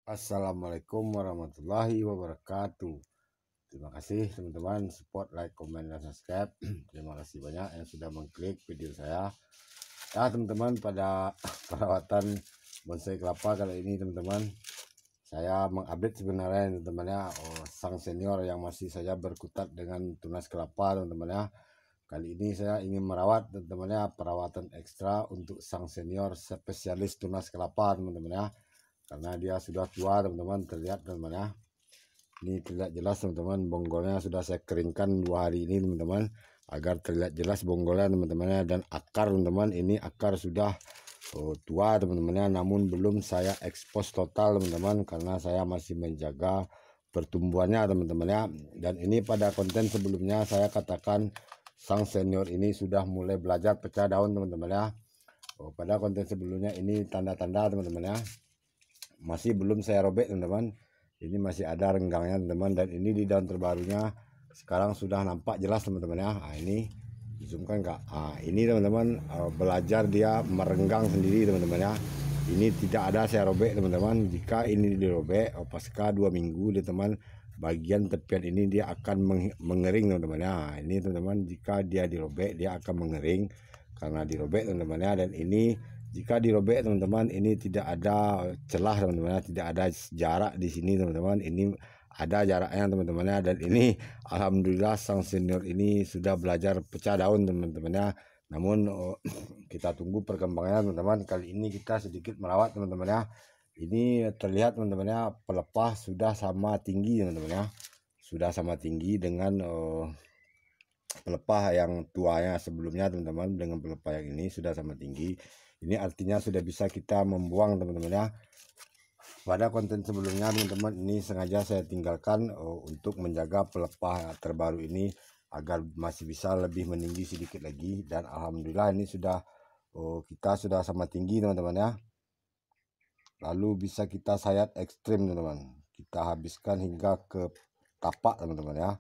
Assalamualaikum warahmatullahi wabarakatuh. Terima kasih teman-teman support, like, komen, dan subscribe. Terima kasih banyak yang sudah mengklik video saya. Ya teman-teman, pada perawatan bonsai kelapa kali ini teman-teman, saya mengupdate sebenarnya teman-teman ya, sang senior yang masih saja berkutat dengan tunas kelapa teman-teman ya. Kali ini saya ingin merawat teman-teman ya, perawatan ekstra untuk sang senior spesialis tunas kelapa teman-teman ya. Karena dia sudah tua teman-teman, terlihat teman-teman ya. Ini terlihat jelas teman-teman, bonggolnya sudah saya keringkan 2 hari ini teman-teman, agar terlihat jelas bonggolnya teman-teman ya. Dan akar teman-teman, ini akar sudah tua teman-teman ya, namun belum saya ekspos total teman-teman, karena saya masih menjaga pertumbuhannya teman-teman ya. Dan ini pada konten sebelumnya saya katakan sang senior ini sudah mulai belajar pecah daun teman-teman ya. Pada konten sebelumnya ini tanda-tanda teman-teman ya, masih belum saya robek teman-teman. Ini masih ada renggangnya teman-teman, dan ini di daun terbarunya sekarang sudah nampak jelas teman-teman ya. Nah, ini zoomkan enggak? Ini teman-teman, belajar dia merenggang sendiri teman-teman ya. Ini tidak ada saya robek teman-teman. Jika ini dirobek pasca 2 minggu teman-teman, bagian tepian ini dia akan mengering teman-teman ya. Ini teman-teman, jika dia dirobek dia akan mengering karena dirobek teman-teman ya. Dan ini jika dirobek teman-teman, ini tidak ada celah teman-teman, tidak ada jarak di sini teman-teman. Ini ada jaraknya teman-teman ya. Dan ini alhamdulillah sang senior ini sudah belajar pecah daun teman-teman ya. Namun kita tunggu perkembangannya teman-teman. Kali ini kita sedikit merawat teman-teman ya. Ini terlihat teman-teman ya, pelepah sudah sama tinggi teman-teman ya. Sudah sama tinggi dengan pelepah yang tuanya sebelumnya teman-teman. Dengan pelepah yang ini sudah sama tinggi. Ini artinya sudah bisa kita membuang teman-teman ya. Pada konten sebelumnya teman-teman, ini sengaja saya tinggalkan untuk menjaga pelepah terbaru ini agar masih bisa lebih meninggi sedikit lagi. Dan alhamdulillah ini sudah kita sudah sama tinggi teman-teman ya. Lalu bisa kita sayat ekstrim teman-teman, kita habiskan hingga ke tapak teman-teman ya.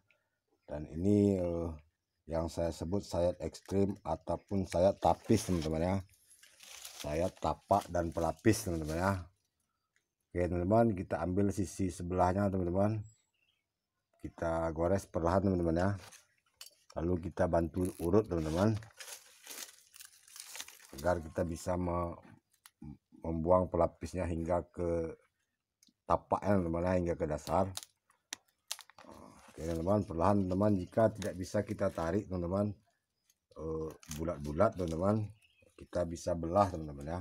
Dan ini yang saya sebut sayat ekstrim ataupun sayat tapis teman-teman ya. Sayat tapak dan pelapis teman-teman ya. Oke teman-teman, kita ambil sisi sebelahnya teman-teman, kita gores perlahan teman-teman ya. Lalu kita bantu urut teman-teman, agar kita bisa membuang pelapisnya hingga ke tapaknya teman-teman ya, hingga ke dasar. Oke teman-teman, perlahan teman-teman. Jika tidak bisa kita tarik teman-teman bulat-bulat teman-teman, kita bisa belah teman-teman ya.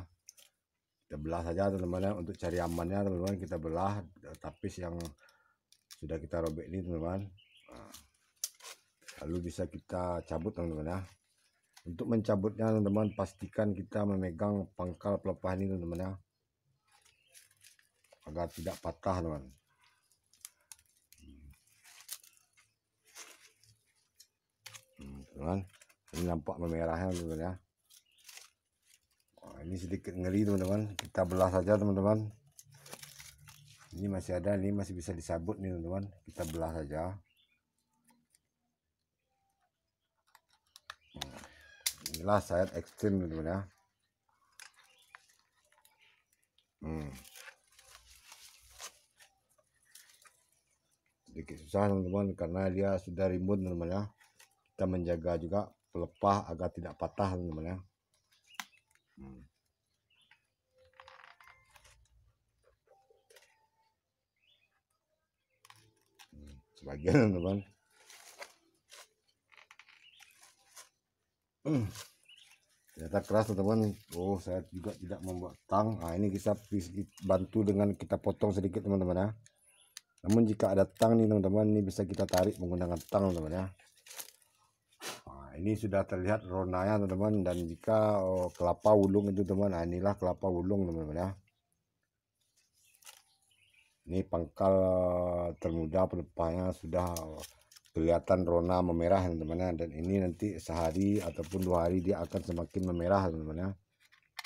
Kita belah saja teman-teman ya, untuk cari amannya teman-teman. Kita belah tapis yang sudah kita robek ini teman-teman. Lalu bisa kita cabut teman-teman ya. Untuk mencabutnya teman-teman, pastikan kita memegang pangkal pelepah ini teman-teman ya, agar tidak patah teman. Teman, ini nampak memerahnya teman-teman ya. Ini sedikit ngeri teman-teman, kita belah saja teman-teman. Ini masih ada, ini masih bisa disabut nih teman-teman, kita belah saja. Inilah sayat ekstrim teman-teman ya. Sedikit susah teman-teman, karena dia sudah rimbun teman-teman ya. Kita menjaga juga pelepah agar tidak patah teman-teman ya. Sebagian teman-teman. Ternyata keras teman-teman. Saya juga tidak membuat tang. Ini kita bantu dengan kita potong sedikit teman-teman ya. Namun jika ada tang nih teman-teman, ini bisa kita tarik menggunakan tang teman-teman ya. Ini sudah terlihat ronanya teman-teman. Dan jika kelapa wulung itu teman, inilah kelapa wulung teman-teman ya. Ini pangkal termuda pelepahnya sudah kelihatan rona memerah teman-teman ya. Dan ini nanti sehari ataupun 2 hari dia akan semakin memerah teman-teman ya.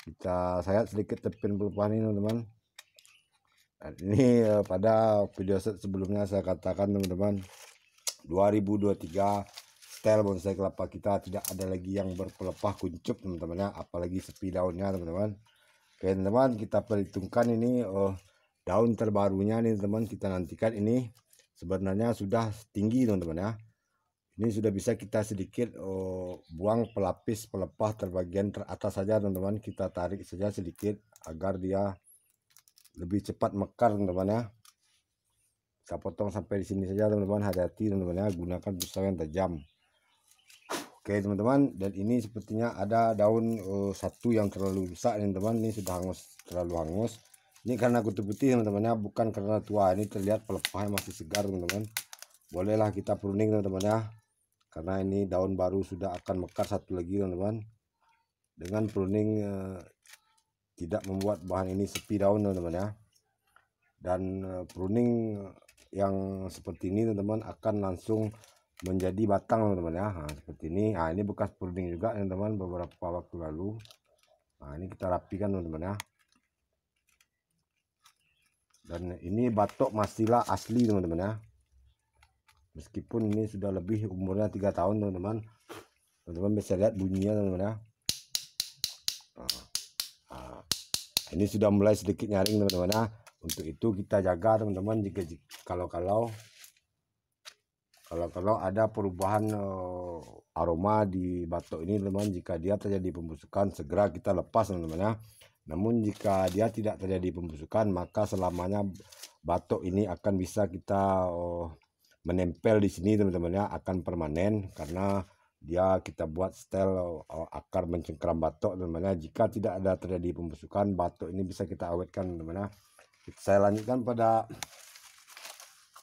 Kita sayat sedikit tepian pelepah ini teman-teman. Dan ini pada video sebelumnya saya katakan teman-teman, 2023 style bonsai kelapa kita tidak ada lagi yang berpelepah kuncup teman-teman ya, apalagi sepi daunnya teman-teman. Oke teman-teman, kita perhitungkan ini daun terbarunya nih teman-teman, kita nantikan ini sebenarnya sudah tinggi teman-teman ya. Ini sudah bisa kita sedikit buang pelapis pelepah terbagian teratas saja teman-teman, kita tarik saja sedikit agar dia lebih cepat mekar teman-teman ya. Kita potong sampai di sini saja teman-teman, hati-hati teman-teman ya, gunakan pisau yang tajam. Oke teman-teman, dan ini sepertinya ada daun satu yang terlalu rusak teman-teman, ini sudah hangus, terlalu hangus. Ini karena kutu putih teman-teman ya, bukan karena tua. Ini terlihat pelepahnya masih segar teman-teman. Bolehlah kita pruning teman-teman ya, karena ini daun baru sudah akan mekar satu lagi teman-teman. Dengan pruning tidak membuat bahan ini sepi daun teman-teman ya. Dan pruning yang seperti ini teman-teman akan langsung menjadi batang teman-teman ya. Nah, seperti ini. Nah, ini bekas pruning juga teman-teman beberapa waktu lalu. Nah, ini kita rapikan teman-teman ya. Dan ini batok masihlah asli teman-teman ya. Meskipun ini sudah lebih umurnya 3 tahun teman-teman. Teman-teman bisa lihat bunyinya teman-teman ya. Nah, ini sudah mulai sedikit nyaring teman-teman ya. Untuk itu kita jaga teman-teman, jika kalau ada perubahan aroma di batok ini teman-teman, jika dia terjadi pembusukan segera kita lepas teman-teman ya. Namun jika dia tidak terjadi pembusukan, maka selamanya batok ini akan bisa kita menempel di sini teman-teman ya, akan permanen karena dia kita buat setel akar mencengkeram batok teman-teman ya. Jika tidak ada terjadi pembusukan, batok ini bisa kita awetkan teman-teman ya. Saya lanjutkan pada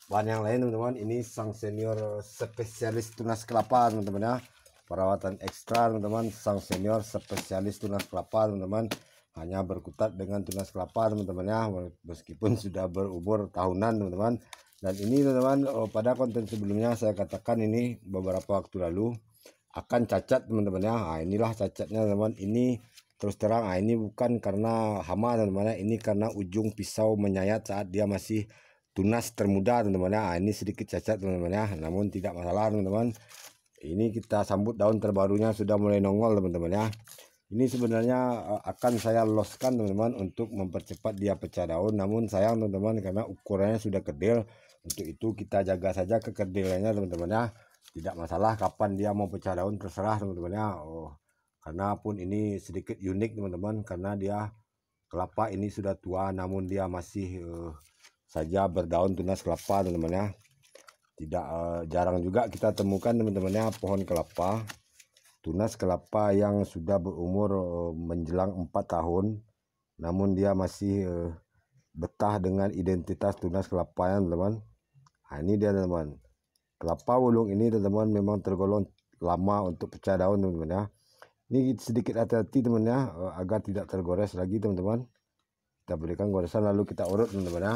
bahan yang lain teman-teman. Ini sang senior spesialis tunas kelapa teman-teman ya, perawatan ekstra teman-teman. Sang senior spesialis tunas kelapa teman-teman, hanya berkutat dengan tunas kelapa teman-teman ya, meskipun sudah berumur tahunan teman-teman. Dan ini teman-teman, pada konten sebelumnya saya katakan ini beberapa waktu lalu akan cacat teman-teman ya. Nah, inilah cacatnya teman-teman. Ini terus terang, ini bukan karena hama teman-teman ya, ini karena ujung pisau menyayat saat dia masih tunas termuda teman-teman ya. Nah, ini sedikit cacat teman-teman ya, namun tidak masalah teman-teman. Ini kita sambut daun terbarunya sudah mulai nongol teman-teman ya. Ini sebenarnya akan saya loskan teman-teman untuk mempercepat dia pecah daun, namun sayang teman-teman karena ukurannya sudah kerdil. Untuk itu kita jaga saja kekerdilannya teman-teman ya. Tidak masalah kapan dia mau pecah daun, terserah teman-teman ya. Karena pun ini sedikit unik teman-teman, karena dia kelapa ini sudah tua namun dia masih saja berdaun tunas kelapa teman-teman ya. Tidak jarang juga kita temukan teman-teman ya pohon kelapa tunas kelapa yang sudah berumur menjelang 4 tahun namun dia masih betah dengan identitas tunas kelapa ya teman-teman. Nah, ini dia teman-teman, kelapa wulung ini teman-teman memang tergolong lama untuk pecah daun teman-teman ya. Ini sedikit hati-hati teman ya, agar tidak tergores lagi teman-teman. Kita berikan goresan lalu kita urut teman-teman ya.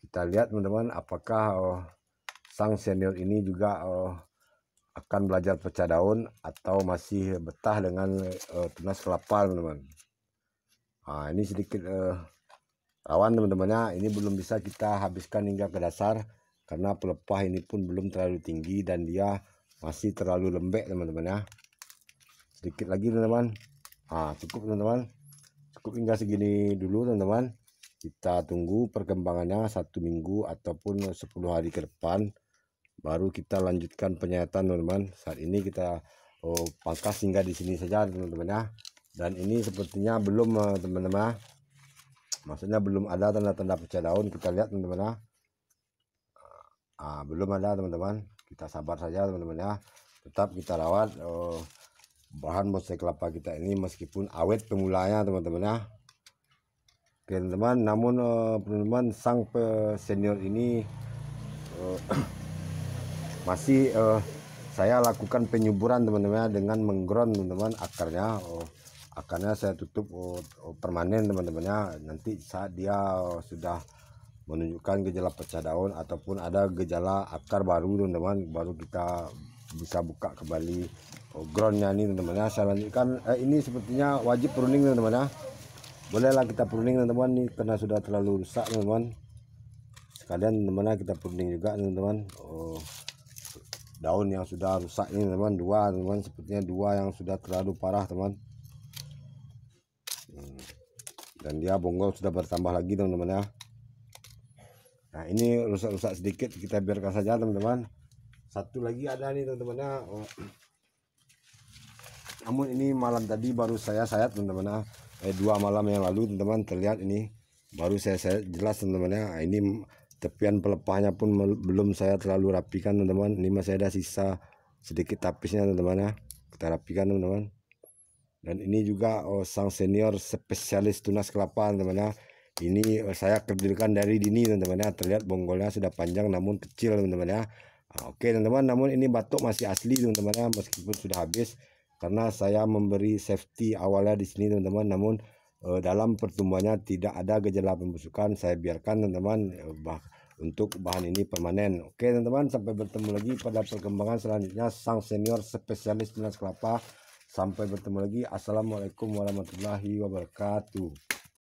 Kita lihat teman-teman apakah sang senior ini juga akan belajar pecah daun atau masih betah dengan tunas kelapa teman-teman. Nah, ini sedikit rawan teman-teman ya. Ini belum bisa kita habiskan hingga ke dasar karena pelepah ini pun belum terlalu tinggi dan dia masih terlalu lembek teman-teman ya. Sedikit lagi teman-teman. Cukup teman-teman, cukup hingga segini dulu teman-teman. Kita tunggu perkembangannya 1 minggu ataupun 10 hari ke depan, baru kita lanjutkan penyayatan teman-teman. Saat ini kita pangkas hingga di sini saja teman-teman ya. Dan ini sepertinya belum teman-teman, maksudnya belum ada tanda-tanda pecah daun. Kita lihat teman-teman ya. Belum ada teman-teman, kita sabar saja teman-teman ya. Tetap kita rawat bahan bonsai kelapa kita ini meskipun awet pemulanya teman-teman ya. Oke teman-teman, namun teman-teman sang senior ini masih saya lakukan penyuburan teman-teman dengan menggron teman-teman akarnya. Akarnya saya tutup permanen teman-teman ya. Nanti saat dia sudah menunjukkan gejala pecah daun ataupun ada gejala akar baru teman-teman, baru kita bisa buka kembali groundnya ini teman-teman ya. Saya lanjutkan, ini sepertinya wajib pruning teman-teman ya. Bolehlah kita pruning teman-teman nih karena sudah terlalu rusak teman-teman. Sekalian teman-teman kita pruning juga teman-teman. Daun yang sudah rusak ini teman-teman, 2 teman-teman, sepertinya 2 yang sudah terlalu parah teman. dan dia bonggol sudah bertambah lagi teman-teman ya. Nah ini rusak-rusak sedikit kita biarkan saja teman-teman. Satu lagi ada nih teman-teman ya. Namun ini malam tadi baru saya sayat teman-teman ya. 2 malam yang lalu teman-teman, terlihat ini baru saya sayat jelas teman-teman ya. Ini tepian pelepahnya pun belum saya terlalu rapikan teman-teman. Ini masih ada sisa sedikit tapisnya teman-teman ya. Kita rapikan teman-teman. Dan ini juga sang senior spesialis tunas kelapa teman-teman ya. Ini saya kerdilkan dari dini teman-teman ya. Terlihat bonggolnya sudah panjang namun kecil teman-teman ya. Oke teman-teman, namun ini batok masih asli teman-teman ya, meskipun sudah habis karena saya memberi safety awalnya di sini teman-teman. Namun dalam pertumbuhannya tidak ada gejala pembusukan. Saya biarkan teman-teman untuk bahan ini permanen. Oke teman-teman, sampai bertemu lagi pada perkembangan selanjutnya sang senior spesialis tunas kelapa. Sampai bertemu lagi. Assalamualaikum warahmatullahi wabarakatuh.